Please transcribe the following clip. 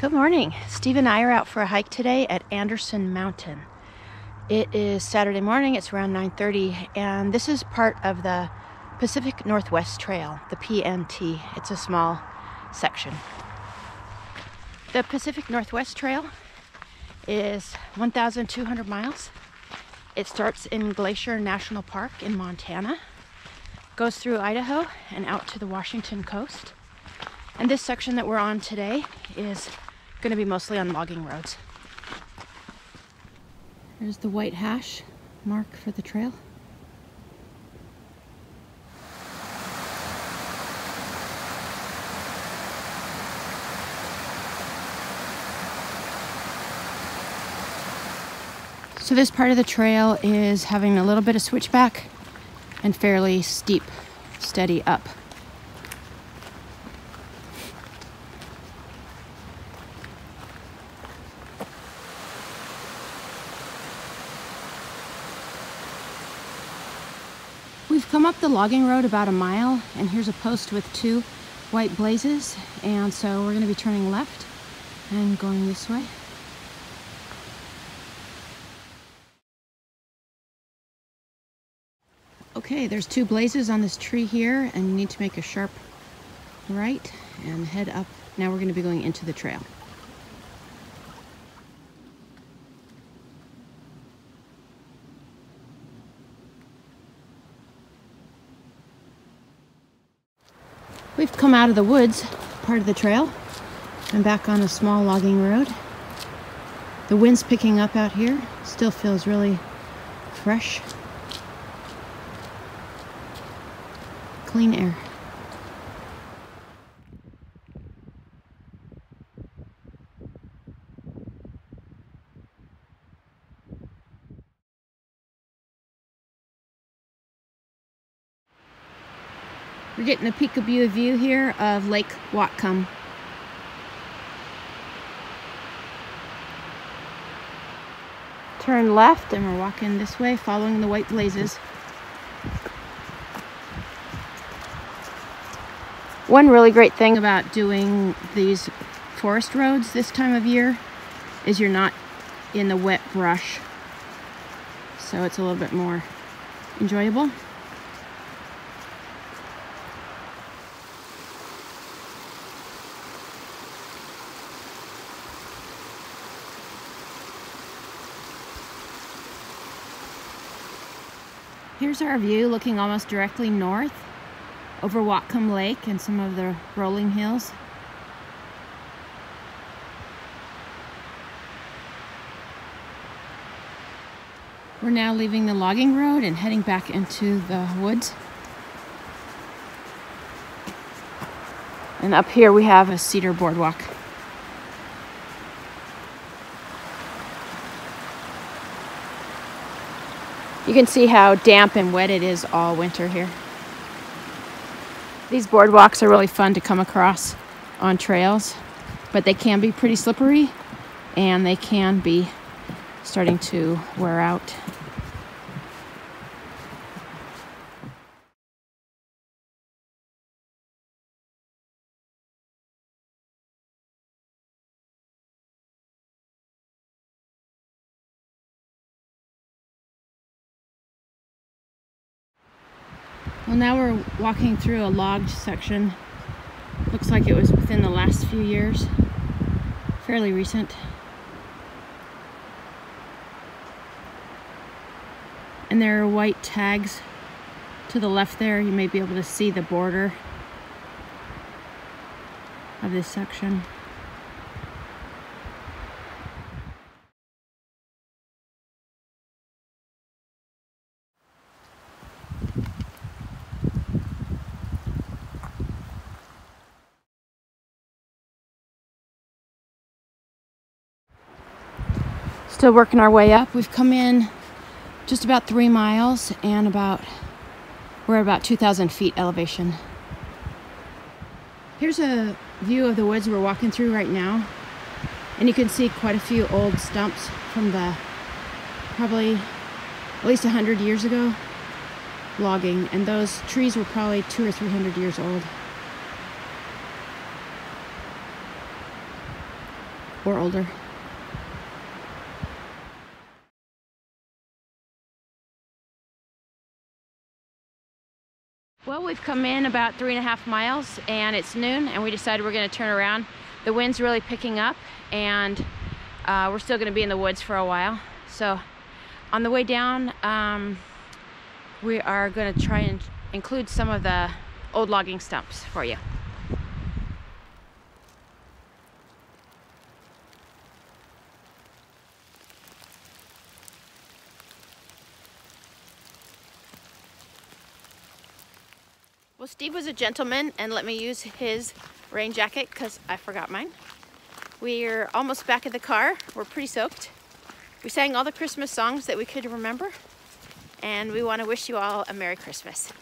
Good morning. Steve and I are out for a hike today at Anderson Mountain. It is Saturday morning, it's around 9:30, and this is part of the Pacific Northwest Trail, the PNT. It's a small section. The Pacific Northwest Trail is 1,200 miles. It starts in Glacier National Park in Montana, goes through Idaho and out to the Washington coast. And this section that we're on today is going to be mostly on logging roads. There's the white hash mark for the trail. So this part of the trail is having a little bit of switchback and fairly steep, steady up. We've come up the logging road about a mile, and here's a post with two white blazes, and so we're going to be turning left and going this way. Okay, there's two blazes on this tree here, and you need to make a sharp right and head up. Now we're going to be going into the trail. We've come out of the woods, part of the trail, and back on a small logging road. The wind's picking up out here. Still feels really fresh. Clean air. We're getting a peekaboo view here of Lake Whatcom. Turn left and we're walking this way, following the white blazes. One really great thing about doing these forest roads this time of year is you're not in the wet brush, so it's a little bit more enjoyable. Here's our view looking almost directly north over Whatcom Lake and some of the rolling hills. We're now leaving the logging road and heading back into the woods. And up here we have a cedar boardwalk. You can see how damp and wet it is all winter here. These boardwalks are really fun to come across on trails, but they can be pretty slippery and they can be starting to wear out. Well, now we're walking through a logged section. Looks like it was within the last few years. Fairly recent. And there are white tags to the left there. You may be able to see the border of this section. Still working our way up. We've come in just about 3 miles and we're at about 2,000 feet elevation. Here's a view of the woods we're walking through right now, and you can see quite a few old stumps from the probably at least 100 years ago logging, and those trees were probably 200 or 300 years old. or older. Well, we've come in about 3.5 miles and it's noon and we decided we're going to turn around. The wind's really picking up and we're still going to be in the woods for a while. So on the way down, we are going to try and include some of the old logging stumps for you. Well, Steve was a gentleman and let me use his rain jacket because I forgot mine. We're almost back at the car. We're pretty soaked. We sang all the Christmas songs that we could remember, and we want to wish you all a Merry Christmas.